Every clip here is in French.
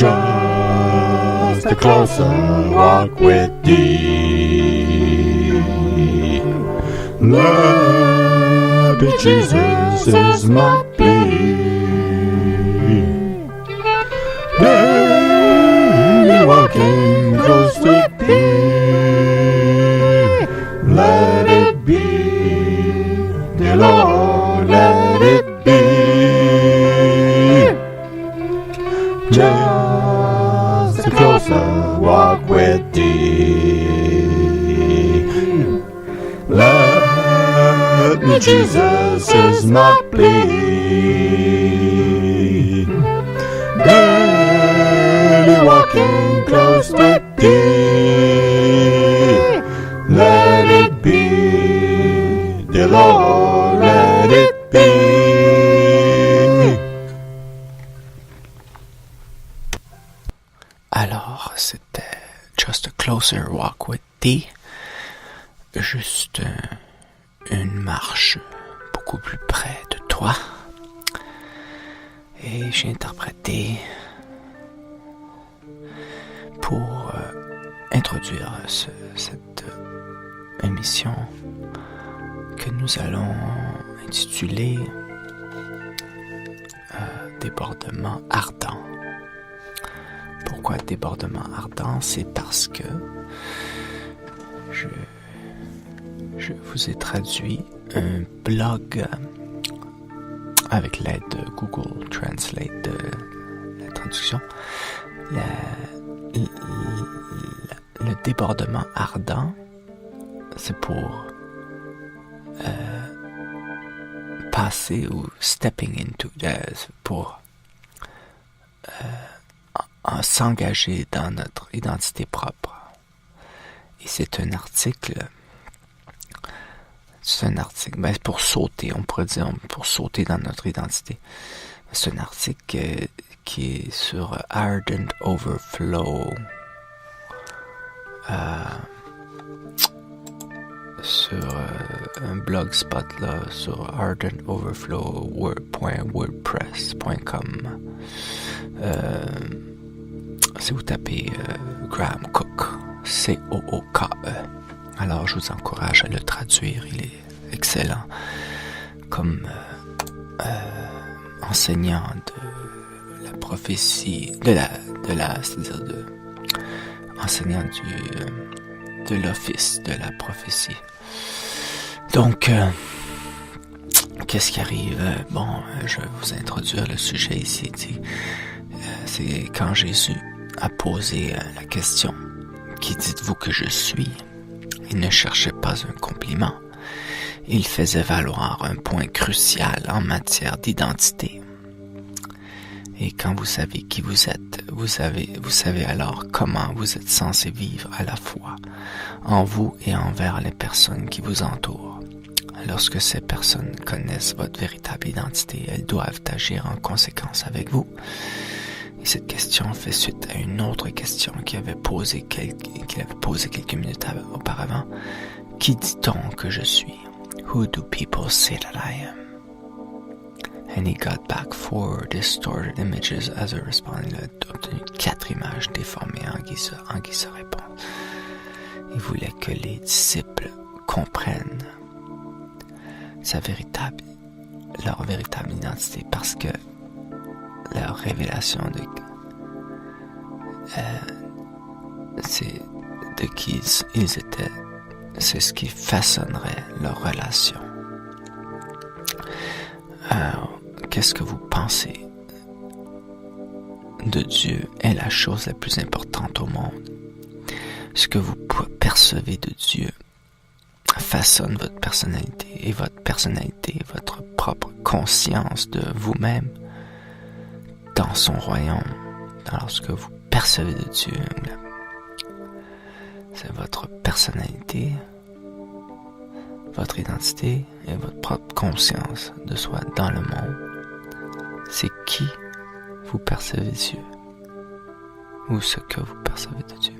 Just a closer walk with thee. Lord Jesus is my plea. Daily walking close with thee. Let it be, dear Lord, let it be. Just a closer walk with thee. Let me, Jesus is my plea. Daily walking close with thee. Let it be, dear Lord, let it be. Alors, c'était Just a Closer Walk with Thee, juste une marche beaucoup plus près de toi. Et j'ai interprété pour introduire cette émission que nous allons intituler Débordement ardent. Pourquoi débordement ardent? C'est parce que je vous ai traduit un blog avec l'aide de Google Translate de la traduction. Le débordement ardent, c'est pour passer ou stepping into, pour s'engager dans notre identité propre. Et c'est un article, ben pour sauter, on pourrait dire, pour sauter dans notre identité. C'est un article qui est sur Ardent Overflow, sur un blogspot là, sur ardentoverflow.wordpress.com. Si vous tapez Graham Cooke, C-O-O-K-E. Alors je vous encourage à le traduire, il est excellent comme enseignant de la prophétie, c'est-à-dire enseignant de l'office de la prophétie. Donc, qu'est-ce qui arrive? Je vais vous introduire le sujet ici. C'est quand Jésus a posé la question « Qui dites-vous que je suis ?» Il ne cherchait pas un compliment. Il faisait valoir un point crucial en matière d'identité. Et quand vous savez qui vous êtes, vous savez alors comment vous êtes censé vivre à la fois en vous et envers les personnes qui vous entourent. Lorsque ces personnes connaissent votre véritable identité, elles doivent agir en conséquence avec vous. Et cette question fait suite à une autre question qu'il avait posée quelques minutes auparavant. Qui dit-on que je suis? Who do people say that I am? And he got back 4 distorted images as a response. Il a obtenu 4 images déformées en guise de réponse. Il voulait que les disciples comprennent leur véritable identité, parce que leur révélation c'est de qui ils étaient, c'est ce qui façonnerait leur relation. Alors, qu'est-ce que vous pensez de Dieu est la chose la plus importante au monde. Ce que vous percevez de Dieu façonne votre personnalité, et votre personnalité, votre propre conscience de vous-même dans son royaume. Alors, ce que vous percevez de Dieu, c'est votre personnalité, votre identité et votre propre conscience de soi dans le monde. C'est qui vous percevez Dieu, ou ce que vous percevez de Dieu.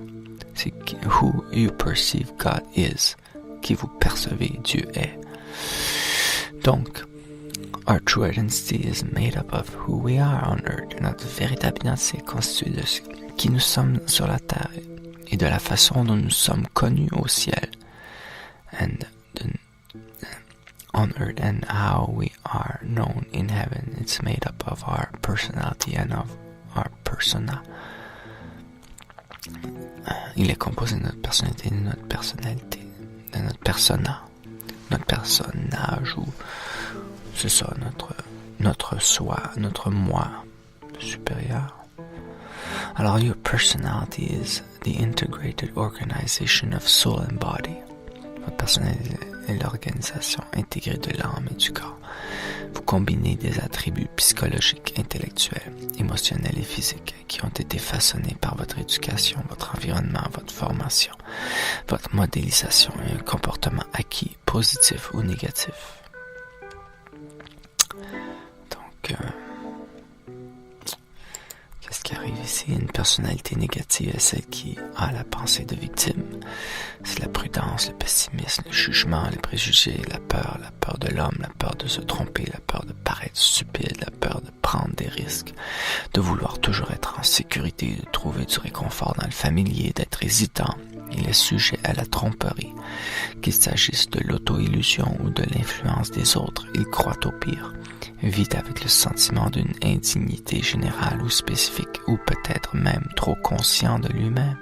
C'est who you perceive God is, qui vous percevez Dieu est. Donc, Our true identity is made up of who we are on earth. Notre véritable identité est constituée de ce qui nous sommes sur la terre et de la façon dont nous sommes connus au ciel. On earth and how we are known in heaven. It's made up of our personality and of our persona. Il est composé de notre personnalité, de notre persona, notre personnage, ou c'est ça, notre soi, notre moi supérieur. Alors, your personality is the integrated organization of soul and body. Votre personnalité est l'organisation intégrée de l'âme et du corps. Vous combinez des attributs psychologiques, intellectuels, émotionnels et physiques qui ont été façonnés par votre éducation, votre environnement, votre formation, votre modélisation et un comportement acquis, positif ou négatif. Donc, qu'est-ce qui arrive ici? Une personnalité négative est celle qui a la pensée de victime. C'est la prudence, le pessimisme, le jugement, les préjugés, la peur de l'homme, la peur de se tromper, la peur de paraître stupide, la peur de prendre des risques, de vouloir toujours être en sécurité, de trouver du réconfort dans le familier, d'être hésitant. Il est sujet à la tromperie. Qu'il s'agisse de l'auto-illusion ou de l'influence des autres, il croit au pire. Vit avec le sentiment d'une indignité générale ou spécifique, ou peut-être même trop conscient de lui-même.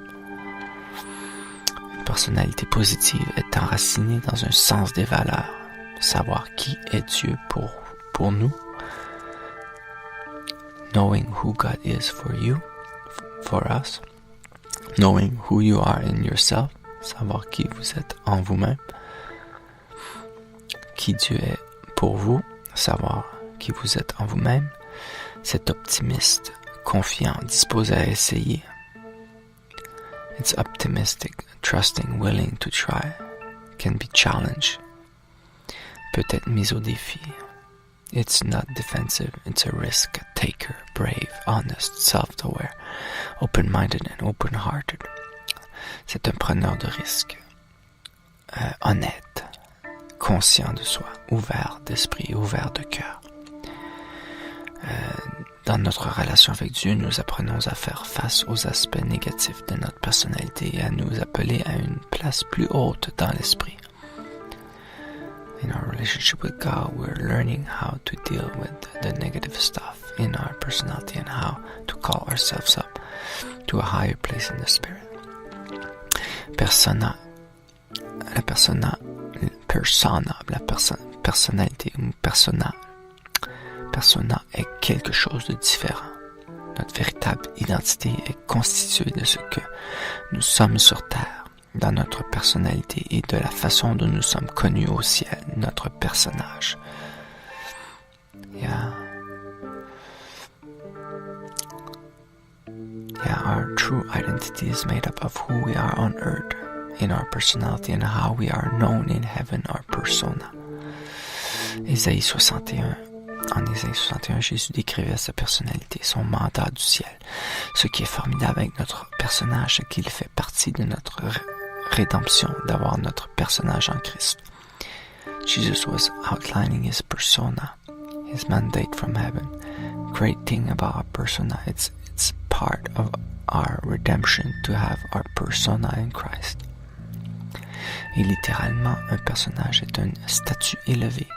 Une personnalité positive est enracinée dans un sens des valeurs, savoir qui est Dieu pour nous, knowing who God is for you, for us, knowing who you are in yourself, savoir qui vous êtes en vous-même, qui Dieu est pour vous, savoir qui vous êtes en vous-même, c'est optimiste, confiant, disposé à essayer. It's optimistic, trusting, willing to try, can be challenged, peut être mis au défi. It's not defensive, it's a risk taker, brave, honest, self-aware, open-minded and open-hearted. C'est un preneur de risques, honnête, conscient de soi, ouvert d'esprit, ouvert de cœur. Dans notre relation avec Dieu, nous apprenons à faire face aux aspects négatifs de notre personnalité et à nous appeler à une place plus haute dans l'esprit. In our relationship with God, we're learning how to deal with the negative stuff in our personality and how to call ourselves up to a higher place in the spirit. Personnalité ou persona est quelque chose de différent. Notre véritable identité est constituée de ce que nous sommes sur terre, dans notre personnalité et de la façon dont nous sommes connus au ciel, notre personnage. Our true identity is made up of who we are on earth, in our personality, and how we are known in heaven, our persona. Ésaïe 61. En Ésaïe 61, Jésus décrivait sa personnalité, son mandat du ciel. Ce qui est formidable avec notre personnage, c'est qu'il fait partie de notre rédemption, d'avoir notre personnage en Christ. Jesus was outlining his persona, his mandate from heaven. Great thing about our persona, it's part of our redemption to have our persona in Christ. Et littéralement, un personnage est un statut élevé.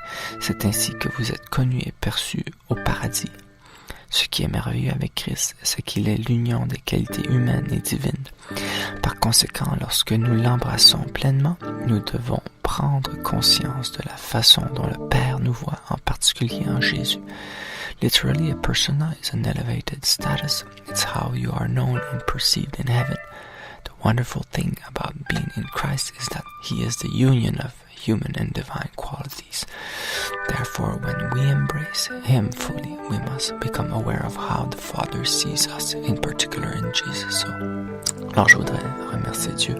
C'est ainsi que vous êtes connu et perçu au paradis. Ce qui est merveilleux avec Christ, c'est qu'il est l'union des qualités humaines et divines. Par conséquent, lorsque nous l'embrassons pleinement, nous devons prendre conscience de la façon dont le Père nous voit, en particulier en Jésus. Literally, a persona is an elevated status. It's how you are known and perceived in heaven. The wonderful thing about being in Christ is that He is the union of human and divine qualities. Therefore, when we embrace Him fully, we must become aware of how the Father sees us, in particular in Jesus. Alors, je voudrais remercier Dieu,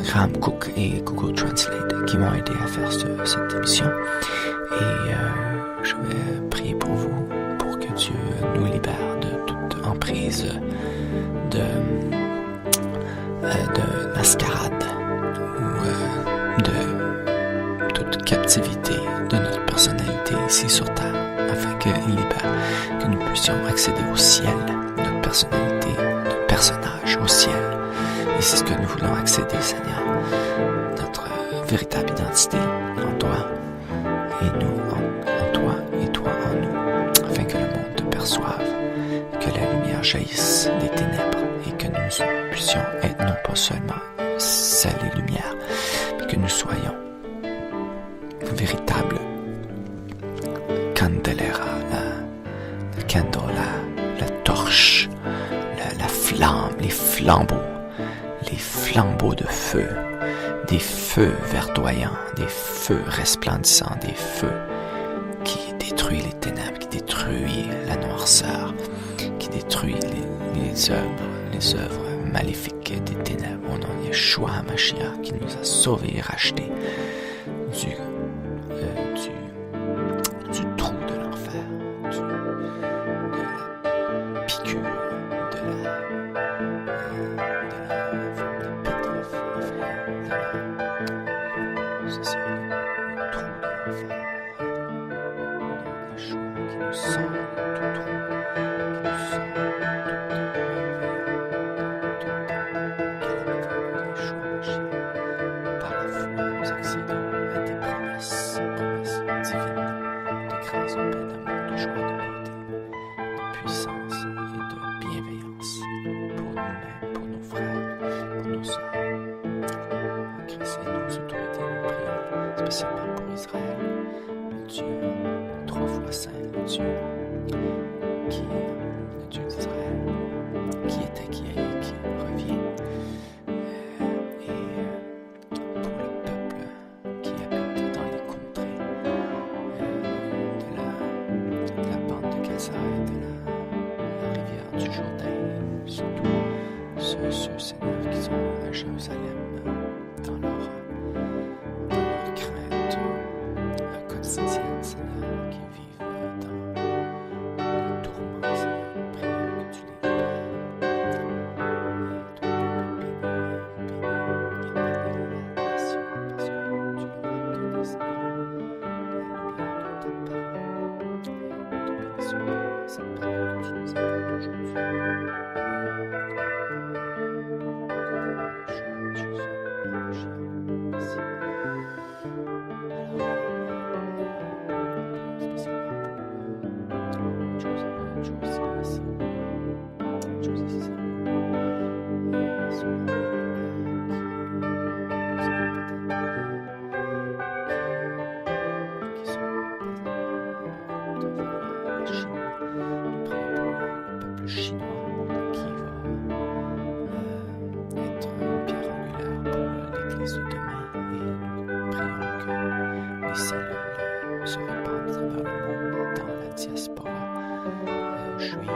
Graham Cook et Google Translate qui m'ont aidé à faire cette émission. Et je vais prier pour vous, pour que Dieu nous libère de toute emprise de mascarade ou de toute captivité de notre personnalité et libère, que nous puissions accéder au ciel, notre personnalité, notre personnage au ciel. Et c'est ce que nous voulons accéder, Seigneur, notre véritable identité en toi, et nous en toi, et toi en nous, afin que le monde te perçoive, que la lumière jaillisse des ténèbres, et que nous puissions être non pas seulement sel et lumière, mais que nous soyons véritables candelera, la candle, la torche, la flamme, les flambeaux de feu, des feux verdoyants, des feux resplendissants, des feux qui détruisent les ténèbres, qui détruisent la noirceur, qui détruisent les œuvres maléfiques des ténèbres. Au nom de Yeshua HaMashiach, qui nous a sauvés et rachetés du trou de l'enfer, de la piqûre, de la pit of hell, c'est ça, le trou de l'enfer. Au nom de Yeshua, qui nous sort de tout trou, qui nous sort de toute calamité de Yeshua HaMashiach. Par la foi, nous accédons à tes promesses divines, de grâce, de paix, d'amour, de joie, de beauté, de puissance et de bienveillance pour nous-mêmes, pour nos frères, pour nos sœurs. En Christ et nos autorités, nous prions spécialement pour Israël, le Dieu 3 fois saint, le Dieu d'Israël, qui était, qui est et qui revient. Et pour le peuple qui habite dans les contrées de la bande de Gaza et de la rivière du Jourdain, surtout ceux Seigneur qui sont à Jérusalem dans leur crainte quotidienne, Seigneur, qui vivent dans les tourments, Seigneur, nous prions que tu les libères. Et ton peuple béni la nation, parce que tu leur as donné, Seigneur, la lumière de ta parole. Et nous te bénissons pour cette parole que tu nous apportes aujourd'hui. Se répandent à travers le monde dans la diaspora juive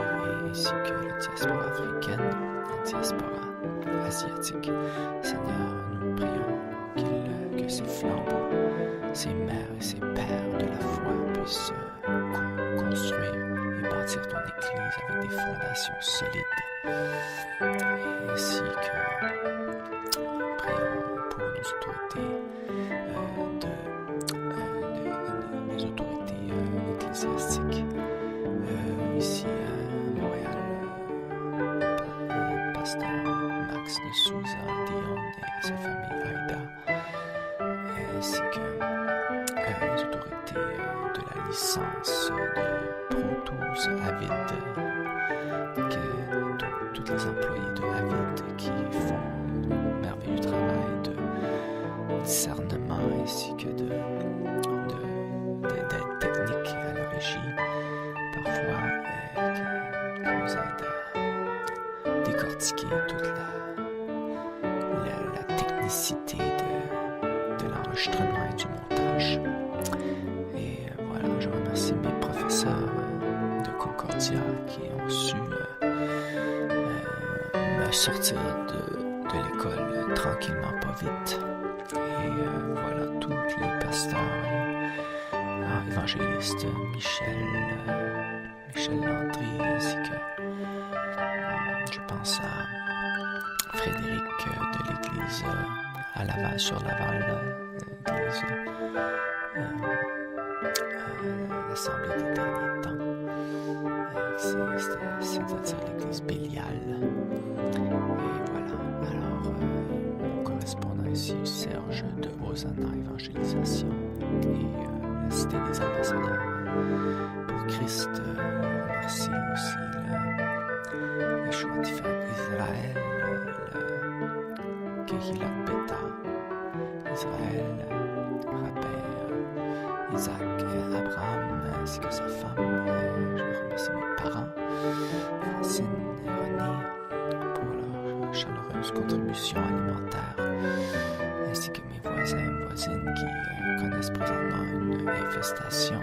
ainsi que la diaspora africaine, la diaspora asiatique. Seigneur, nous prions que ces flambeaux, ces mères et ces pères de la foi puissent construire et bâtir ton Église avec des fondations solides. Et ainsi que prions pour nos autorités les autorités ecclésiastiques ici à Montréal, pasteur Max de Souza, Dion et sa famille Aïda, ainsi que les autorités de la licence de Pro Tools, Avid, tous les employés de Avid qui font un merveilleux travail de discernement ainsi que d'aide technique à la régie, parfois qui nous aide à décortiquer toute la technicité de l'enregistrement et du montage. Et voilà, je remercie mes professeurs de Concordia qui ont su me sortir de l'école tranquillement, pas vite. Et voilà, tous les pasteurs évangélistes, Michel Landry, ainsi que je pense à Frédéric de l'église à Laval, sur Laval, l'église l'Assemblée des derniers temps. c'est-à-dire l'église Bélial. Et voilà, alors mon correspondant ici, Serge de Hosanna Évangélisation et la Cité des Ambassadeurs pour Christ. On remercie aussi le Yeshua Tiferet Israël, le Kehilat Beta Israël, Rabbi Isaac Abraham ainsi que sa femme. Je remercie mes parents, Francine et René, pour leur chaleureuse contribution alimentaire, ainsi que mes voisins et voisines qui connaissent présentement une infestation